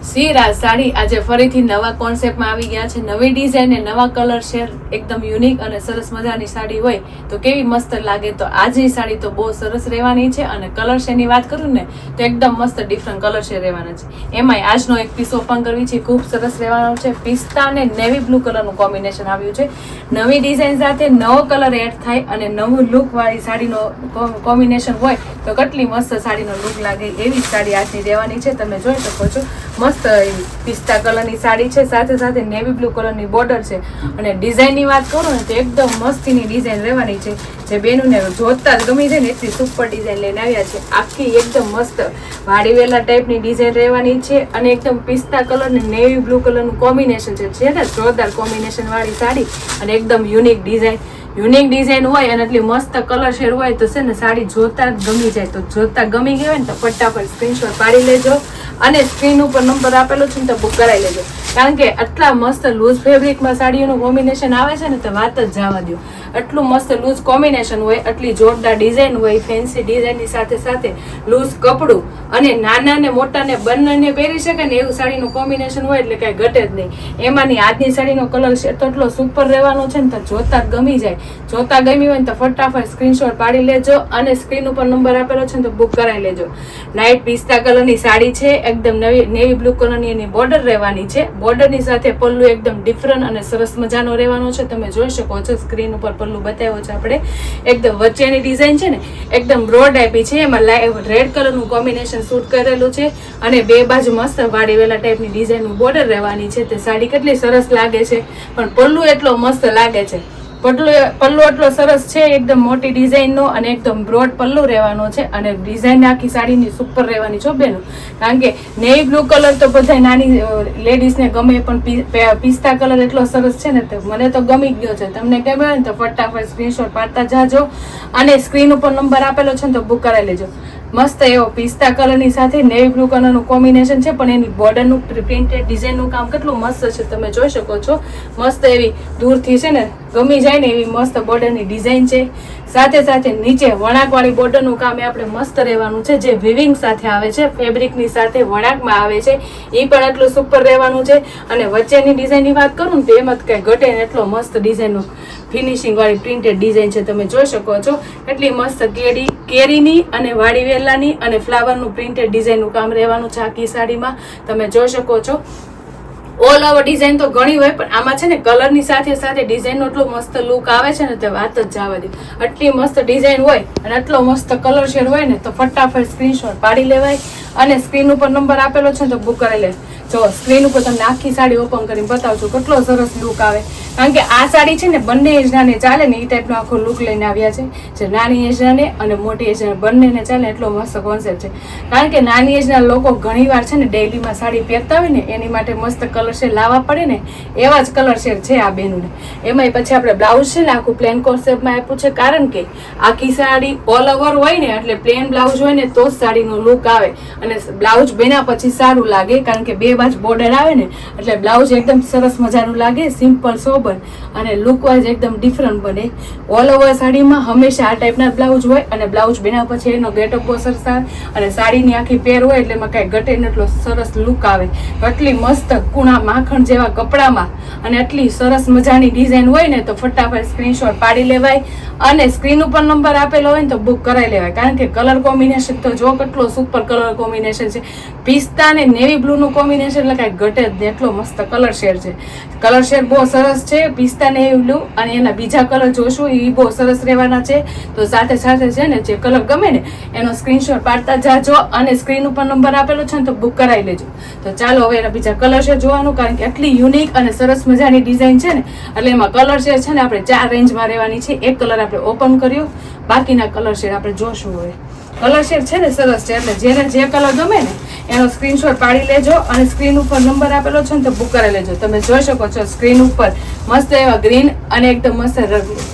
સિરાજ સાડી આજે ફરીથી નવા કોન્સેપ્ટમાં આવી ગયા છે. નવી ડિઝાઇન ને નવા કલર શેર, એકદમ યુનિક અને સરસ મજાની સાડી હોય તો કેવી મસ્ત લાગે. તો આજની સાડી તો બહુ સરસ રહેવાની છે અને કલર શેરની વાત કરું ને તો એકદમ મસ્ત ડિફરન્ટ કલર શેર રહેવાના છે. એમાંય આજનો એક પીસ ઓપન કરવી છે, ખૂબ સરસ રહેવાનો છે. પિસ્તા અને નેવી બ્લુ કલરનું કોમ્બિનેશન આવ્યું છે. નવી ડિઝાઇન સાથે નવો કલર એડ થાય અને નવું લુક વાળી સાડીનો કોમ્બિનેશન હોય તો કેટલી મસ્ત સાડીનો લુક લાગે એવી સાડી આજની રહેવાની છે. તમે જોઈ શકો છો મસ્ત પિસ્તા કલરની સાડી છે, સાથે સાથે નેવી બ્લુ કલરની બોર્ડર છે અને ડિઝાઇનની વાત કરું ને તો એકદમ મસ્તીની ડિઝાઇન રહેવાની છે. જે બેનુને જોતા જ ગમી જાય ને એટલી સુપર ડિઝાઇન લઈને આવ્યા છે. આખી એકદમ મસ્ત વાડીવેલા ટાઈપની ડિઝાઇન રહેવાની છે અને એકદમ પિસ્તા કલર ને નેવી બ્લુ કલરનું કોમ્બિનેશન છે ને જોરદાર કોમ્બિનેશન વાળી સાડી અને એકદમ યુનિક ડિઝાઇન હોય અને એટલી મસ્ત કલર શેડ હોય તો છે ને સાડી જોતા જ ગમી જાય. તો જોતા ગમી ગઈ હોય ને તો ફટાફટ સ્ક્રીનશોટ પાડી લેજો અને સ્ક્રીન ઉપર નંબર આપેલો છે ને તો બુક કરાવી લેજો. કારણ કે આટલા મસ્ત લૂઝ ફેબ્રિકમાં સાડીઓનું કોમ્બિનેશન આવે છે ને તો વાત જ જવા દો. એટલું મસ્ત લૂઝ કોમ્બિનેશન હોય, એટલી જોરદાર ડિઝાઇન હોય, ફેન્સી ડિઝાઇનની સાથે સાથે લૂઝ કપડું અને નાના ને મોટા ને બંનેને પહેરી શકે ને એવું સાડીનું કોમ્બિનેશન હોય એટલે કાંઈ ઘટે જ નહીં. એમાંની આજની સાડીનો કલર છે તો એટલો સુપર રહેવાનો છે ને તો જોતા જ ગમી જાય. જોતા ગમી હોય ને તો ફટાફટ સ્ક્રીનશોટ પાડી લેજો અને સ્ક્રીન ઉપર નંબર આપેલો છે ને તો બુક કરાવી લેજો. લાઇટ પિસ્તા કલરની સાડી છે, એકદમ નવી નેવી બ્લુ કલરની એની બોર્ડર રહેવાની છે. બોર્ડરની સાથે પલ્લુ એકદમ ડિફરન્ટ અને સરસ મજાનો રહેવાનો છે. તમે જોઈ શકો છો સ્ક્રીન ઉપર પલ્લુ બતાવ્યો છે આપણે. એકદમ વચ્ચેની ડિઝાઇન છે ને એકદમ બ્રોડ આપી છે, એમાં રેડ કલરનું કોમ્બિનેશન શૂટ કરેલું છે અને બે બાજુ મસ્ત વાડીવેલા ટાઈપની ડિઝાઇનનું બોર્ડર રહેવાની છે. તે સાડી કેટલી સરસ લાગે છે, પણ પલ્લુ એટલો મસ્ત લાગે છે. પલ્લુ એટલો સરસ છે, એકદમ મોટી ડિઝાઇનનો અને એકદમ બ્રોડ પલ્લુ રહેવાનો છે અને ડિઝાઇન આખી સાડીની સુપર રહેવાની છો બેનો. કારણ કે નેવી બ્લુ કલર તો બધા નાની લેડીઝને ગમે, પણ પિસ્તા કલર એટલો સરસ છે ને તો મને તો ગમી ગયો છે. તમને ગમ્યો હોય ને તો ફટાફટ સ્ક્રીનશોટ પાડતા જાજો અને સ્ક્રીન ઉપર નંબર આપેલો છે ને તો બુક કરાવી લેજો. મસ્ત એવો પિસ્તા કલરની સાથે નેવી બ્લુ કલરનું કોમ્બિનેશન છે, પણ એની બોર્ડરનું પ્રિન્ટેડ ડિઝાઇનનું કામ કેટલું મસ્ત છે તમે જોઈ શકો છો. મસ્ત એવી દૂરથી છે ને ગમી જાય ને એવી મસ્ત બોર્ડરની ડિઝાઇન છે. સાથે સાથે નીચે વણાકવાળી બોર્ડરનું કામ એ આપણે મસ્ત રહેવાનું છે, જે વિવિંગ સાથે આવે છે, ફેબ્રિકની સાથે વણાકમાં આવે છે. એ પણ એટલું સુપર રહેવાનું છે. અને વચ્ચેની ડિઝાઇનની વાત કરું ને તો એમાં જ કાંઈ ઘટે ને એટલો મસ્ત ડિઝાઇનનું ફિનિશિંગ વાળી પ્રિન્ટેડ ડિઝાઇન છે. તમે જોઈ શકો છો એટલી મસ્ત કેરીની અને વાડીવેલાની અને ફ્લાવરનું પ્રિન્ટેડ ડિઝાઇનનું કામ રહેવાનું છે આખી સાડીમાં. તમે જોઈ શકો છો ઓલ ઓવર ડિઝાઇન તો ઘણી હોય, પણ આમાં છે ને કલરની સાથે સાથે ડિઝાઇનનો એટલો મસ્ત લુક આવે છે ને તે વાત જ જવા દે. આટલી મસ્ત ડિઝાઇન હોય અને એટલો મસ્ત કલર શેડ હોય ને તો ફટાફટ સ્ક્રીનશોટ પાડી લેવાય અને સ્ક્રીન ઉપર નંબર આપેલો છે ને તો બુક કરી લે. જો સ્ક્રીન ઉપર તમને આખી સાડી ઓપન કરીને બતાવજો કેટલો સરસ લુક આવે. કારણ કે આ સાડી છે ને બંને એજનાને ચાલે ને એ ટાઈપનો આખો લુક લઈને આવ્યા છે. જે નાની એજનાને અને મોટી એજના બંનેને ચાલે એટલો મસ્ત કોન્સેપ્ટ છે. કારણ કે નાની એજના લોકો ઘણીવાર છે ને ડેઈલીમાં સાડી પહેરતા હોય ને એની માટે મસ્ત કલર શેડ લાવવા પડે ને એવા જ કલર શેડ છે આ બેનુને. એમાંય પછી આપણે બ્લાઉઝ છે ને આખું પ્લેન કોન્સેપ્ટમાં આપ્યું છે, કારણ કે આખી સાડી ઓલ ઓવર હોય ને એટલે પ્લેન બ્લાઉઝ હોય ને તો જ સાડીનો લુક આવે અને બ્લાઉઝ બન્યા પછી સારું લાગે. કારણ કે બે બાજુ બોર્ડર આવે ને એટલે બ્લાઉઝ એકદમ સરસ મજાનું લાગે, સિમ્પલ સોબર અને લુક વાઇઝ એકદમ ડિફરન્ટ બને. ઓલ ઓવર સાડીમાં હંમેશા આ ટાઈપના બ્લાઉઝ હોય અને બ્લાઉઝ બન્યા પછી એનો ગેટઅપ બહુ સરસ આવે અને સાડીની આખી પેર હોય એટલે એમાં કાંઈ ઘટે ને એટલો સરસ લુક આવે. એટલી મસ્ત કુણા માખણ જેવા કપડામાં અને એટલી સરસ મજાની ડિઝાઇન હોય ને તો ફટાફટ સ્ક્રીનશોટ પાડી લેવાય અને સ્ક્રીન ઉપર નંબર આપેલો હોય ને તો બુક કરાવી લેવાય. કારણ કે કલર કોમ્બિનેશન તો જો કેટલો સુપર કલર કોમ્બિનેશન છે. પિસ્તા અને નેવી બ્લુનું કોમ્બિનેશન એટલે કાંઈ ઘટે જ નહીં, એટલો મસ્ત કલર શેડ છે. કલર શેડ બહુ સરસ છે, પિસ્તા નેવી બ્લુ અને એના બીજા કલર જોશું એ બહુ સરસ રહેવાના છે. તો સાથે સાથે છે ને જે કલર ગમે ને એનો સ્ક્રીનશોટ પાડતા જાજો અને સ્ક્રીન ઉપર નંબર આપેલો છે ને તો બુક કરાવી લેજો. તો ચાલો હવે એના બીજા કલર શેડ જોવાનું, કારણ કે એટલી યુનિક અને સરસ મજાની ડિઝાઇન છે ને એટલે એમાં કલર શેડ છે ને આપણે 4 રેન્જમાં રહેવાની છે. એક કલર આપણે ઓપન કર્યો, બાકીના કલર શેડ આપણે જોશું. હવે કલર શેડ છે ને સરસ છે, એટલે જેને જે કલર ગમે ને એનો સ્ક્રીનશોટ પાડી લેજો અને સ્ક્રીન ઉપર નંબર આપેલો છે ને તો બુક કરાવી લેજો. તમે જોઈ શકો છો સ્ક્રીન ઉપર મસ્ત એવા ગ્રીન અને એકદમ મસ્ત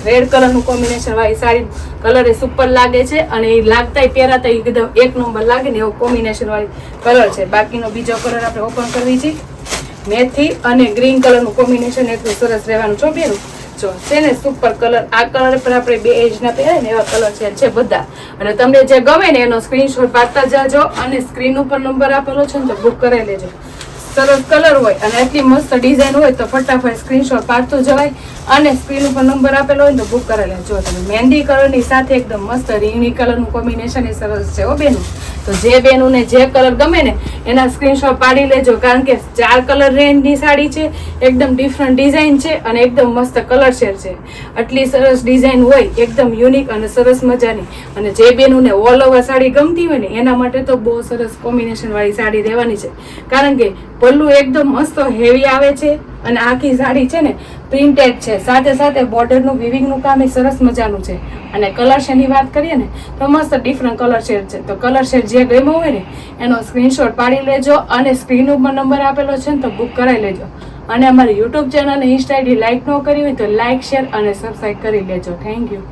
રેડ કલરનું કોમ્બિનેશન વાળી સાડી કલર એ સુપર લાગે છે અને એ લાગતા પહેરાતા એકદમ એક નંબર લાગે ને એવો કોમ્બિનેશન વાળી કલર છે. બાકીનો બીજો કલર આપણે ઓપન કરવી છે, મેથી અને ગ્રીન કલરનું કોમ્બિનેશન એટલું સરસ રહેવાનું છો બેનું. જો છે ને સુપર કલર, આ કલર પર આપણે બે એજના પહેરાય ને એવા કલર છે બધા. અને તમને જે ગમે ને એનો સ્ક્રીનશોટ પાડતા જાજો અને સ્ક્રીન ઉપર નંબર આપેલો છે ને તો બુક કરાવી લેજો. સરસ કલર હોય અને એટલી મસ્ત ડિઝાઇન હોય તો ફટાફટ સ્ક્રીનશોટ પાડતું જવાય અને સ્ક્રીન ઉપર નંબર આપેલો હોય તો બુક કરેલા. જો તમે મહેંદી કલરની સાથે એકદમ મસ્ત રીંગણી કલરનું કોમ્બિનેશન એ સરસ છે હો બેનું. તો જે બેનુંને જે કલર ગમે ને એના સ્ક્રીનશોટ પાડી લેજો, કારણ કે 4 કલર રેન્જની સાડી છે, એકદમ ડિફરન્ટ ડિઝાઇન છે અને એકદમ મસ્ત કલર શેડ છે. આટલી સરસ ડિઝાઇન હોય, એકદમ યુનિક અને સરસ મજાની. અને જે બેનુંને ઓલ ઓવર સાડી ગમતી હોય ને એના માટે તો બહુ સરસ કોમ્બિનેશન વાળી સાડી રહેવાની છે, કારણ કે પલ્લુ એકદમ મસ્ત હેવી આવે છે અને આખી સાડી છે ને પ્રિન્ટેડ છે, સાથે સાથે બોર્ડરનું વિવિંગનું કામ એ સરસ મજાનું છે. અને કલર શેડની વાત કરીએ ને તો મસ્ત ડિફરન્ટ કલર શેડ છે. તો કલર શેડ જે ગમ્યો હોય ને એનો સ્ક્રીનશોટ પાડી લેજો અને સ્ક્રીન ઉપર નંબર આપેલો છે ને તો બુક કરાવી લેજો. અને અમારી યુટ્યુબ ચેનલ અને ઇન્સ્ટા આઈડી લાઈક ન કરી હોય તો લાઈક, શેર અને સબસ્ક્રાઈબ કરી લેજો. Thank you.